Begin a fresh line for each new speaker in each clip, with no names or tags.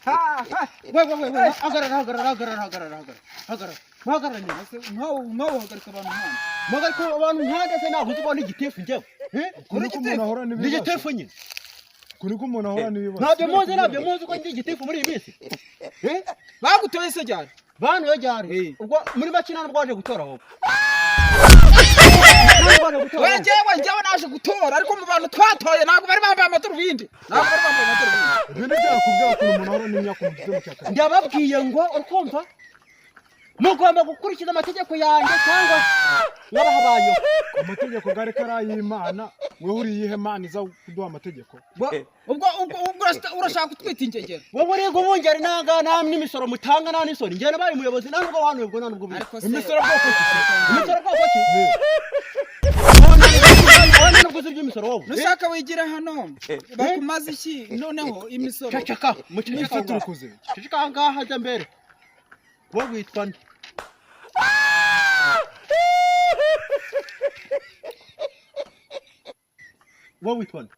Ha we hagarara nyine nkawo hagarika abantu hano magarika abantu nkanda se naho uzibona igitefu njyewe
kuri ko umuntu ahora
ni igitefu nyine
kuri ko umuntu ahora n'ibibazo
nabyo muzi ko ndi igitefu muri iyi minsi bagutoye se cyane bantu yajyari ubwo muri makina n'ubwaje gutora aho Wewe naje gutora ariko mu bantu twatoye nago bari bambaye amaturubindi
ibintu byakubwira ko umuntu ahora n'imyaka mu gitemo cyaka
ndababwiye ngo ukumva mugomba gukurikiza amategeko yanjye cyangwa n'abahabayo
amategeko gare karayimana wewe uri yihe mana iza kuduha amategeko
ubwo urashaka kutwita ingegera wowe rego bongera nanga namwe imisoro mutanga nani isoro ngene bari muyobozi nanubwo abantu ubwo nanubwo
imisoro bwoko
ki nushaka wigira hano bakumaze iki noneho imisoro cacaka
muceceka turukuze
cacaka ngaha haja mbere wowe witwa nde wowe witwa nde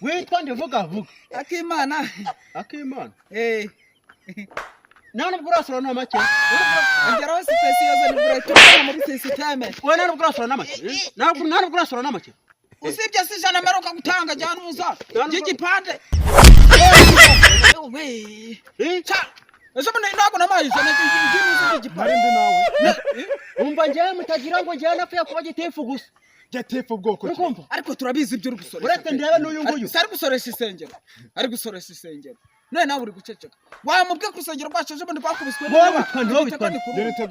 witwa nde vuga akimana nani burasura na make ngeraho sipesiyoza ni buratura muri systeme we nani burasura na make nani burasura na make usibye sijana meruka gutanga jana uza y'igipande we cha ese mbona nako namayisha n'igipande
nawe
umva ngiye mutagira ngo ngiye napfuye kuba gitefu gusa
gitefu bwoko
ariko turabizi ibyo uri gusora uretse ndebe n'uyu nguyu sari gusoresha isengero ari gusoresha isengero none nawe uri guceceka wamubwe kusengero rwacu mbona bakubiswe
wowe twandi gerete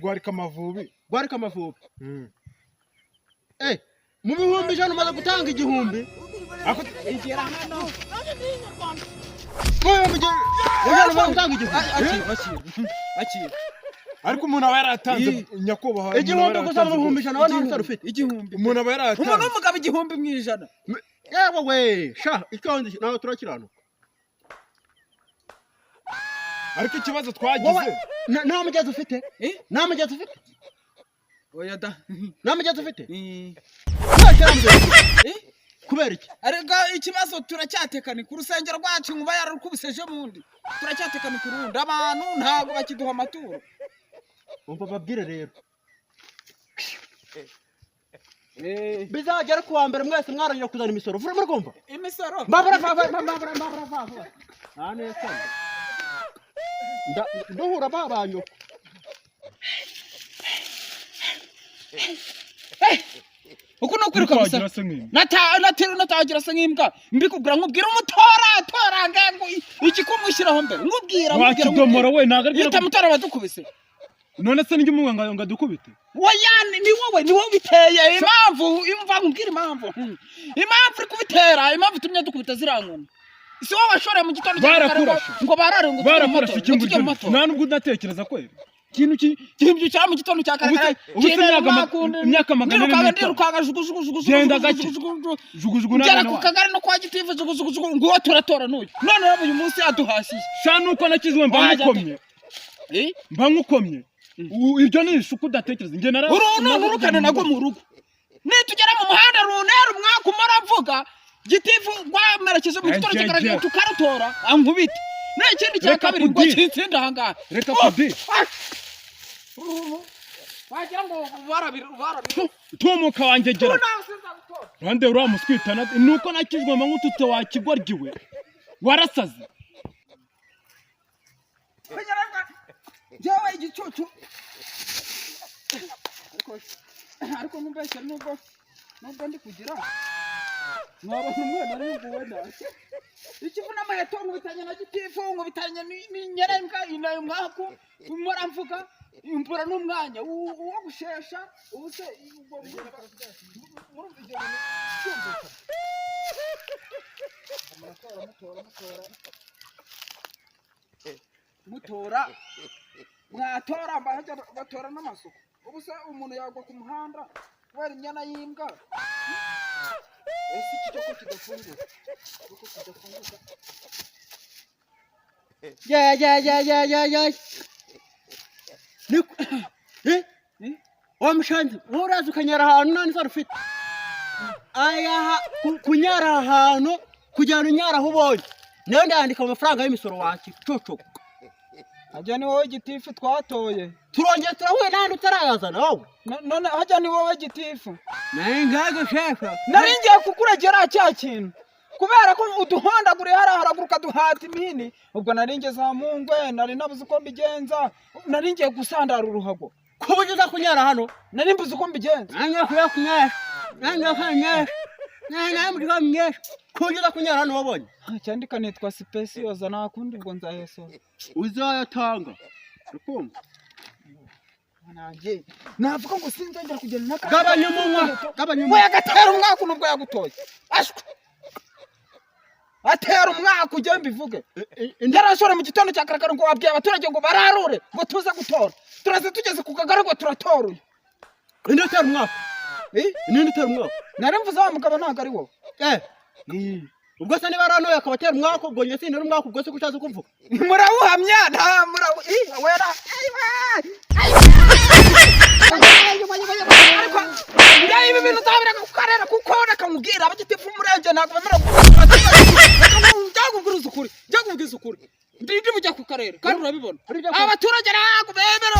gwari kamavubi
mu bihumbi ijana umaze gutanga igihumbi ako igera hano akira
ariko umuntu aba yaratanze nyakubaha
igihumbi gusa mu bihumbi ijana wana nsaro ufite
igihumbi umuntu aba yaratanze
umuntu w'umugabo igihumbi mu ijana yewe we sha ikondi nawe turakirano
ariko ikibazo twagize
nta mugezi ufite nta mugezi ufite oya da nta mugezi ufite kubera iki arega ikibazo turacyatekana ku rusengero rwacu nkuba yararukubiseje mundi turacyatekana ku rundi abantu ntago bakiduha amaturo umva babwire rero bizagera kuwa mbere mwese mwaranye kuzana imisoro vura muri kumva imisoro mbabura nane sana nduhura babanyo uko no kwiruka gusa natagira se nk'imbwa mbikubwira nkubwira umutora ngango iki kumushyiraho mbere nkubwira
wakidomora we nagargira
itamutora badukubise
none se n'ingi munganga ngo dukubite
wayane ni wowe biteye impamvu imva nkubwira impamvu uri kubitera impamvu tumye dukubita zirankona isi wowe washore mu gitondo ngo barare ngo
barakurasha ikimburyo nta nubwo udatekereza ko kintu cya mu gitondo cya karaka imyaka magana
rukaga jugujugu nana ku kagari no kwa gitifu jugujugu ngo turatora n'uyu none rabo uyu munsi aduhashije
sha nuko nakizwe mba ngukomye ibyo ni ishuku udatekereza nge nara
urukane nago mu rugo nitugera mu muhanda runera umwaka umara mvuga gitifu rwamerekeje mu gitondo cya karaka tukaratora ankubite n'ikindi cya kabiri ngo kitsinda hanga
reka kudi
wagira ngo barabira
tumuka wangegera rande uramuswitana nuko nakizwe mangutute wakigorgiwe warasaze
jewe igicucu ariko numbeshya nubwo ndi kugira mwaba umwana n'ubuwe na ikivu n'amaheto ngo bitanye na gitifu ngo bitanye n'inyerembwa inayo mwako umora mvuga impura n'umwanya uwo gushesha ubuse mutora mwatora mbahaja batora n'amasuku ubuse umuntu yagwa ku muhanda kubera inyana y'imbwa ese kitoko kidafunguka ya wa mushanzi wowe uraza ukanyara ahantu nani zari ufite
aya kunyara ahantu kujyana unyara aho ubonye nayo ndandika amafaranga y'imisoro waki coco
hajya ni wowe gitifu twatoye
turongeye turahuye n'andi utarayazana wowe
none hajya ni wowe gitifu
nayo ngago shefa
nari ngiye kukuragera cya kintu kubera ko uduhondagure haraguruka duhata imini ubwo nari ngeze hamungwe nari nabuze uko mbigenza nari ngiye gusandara uruhago
kubugiza kunyara hano
nari mbuze uko mbigenza
nange kunyara nange kunyara kubugiza kunyara hano wabonye
cyandika nitwa Specioza nakundi ngo nzaheso
uzayatanga ukumva
nanjye navuga ngo sinzongera kugenda naka
gabanya umunwa
we agatera umwaka nubwo yagutoye ashwe atera umwaka ujye mbivuge ndarashora mu gitondo cya karakara ngo wabwiye abaturage ngo bararure ngo tuze gutora turaze tugeze ku kagara ngo turatoruye
indi utera umwaka indi utera umwaka
nari mvuze wa mugabo ntago ari wowe
ubwo se niba aranoye akaba atera umwaka ubwo njye sindera umwaka ubwo se kushaza kuvuga
murawuhamya nta wera ibi bintu utabiraga kukarera kuko nakamubwira abagitifu umurenge ntabwo bemera byakubwiriza ukuri ndi mujya ku karere kandi urabibona abaturage ntabwo bemera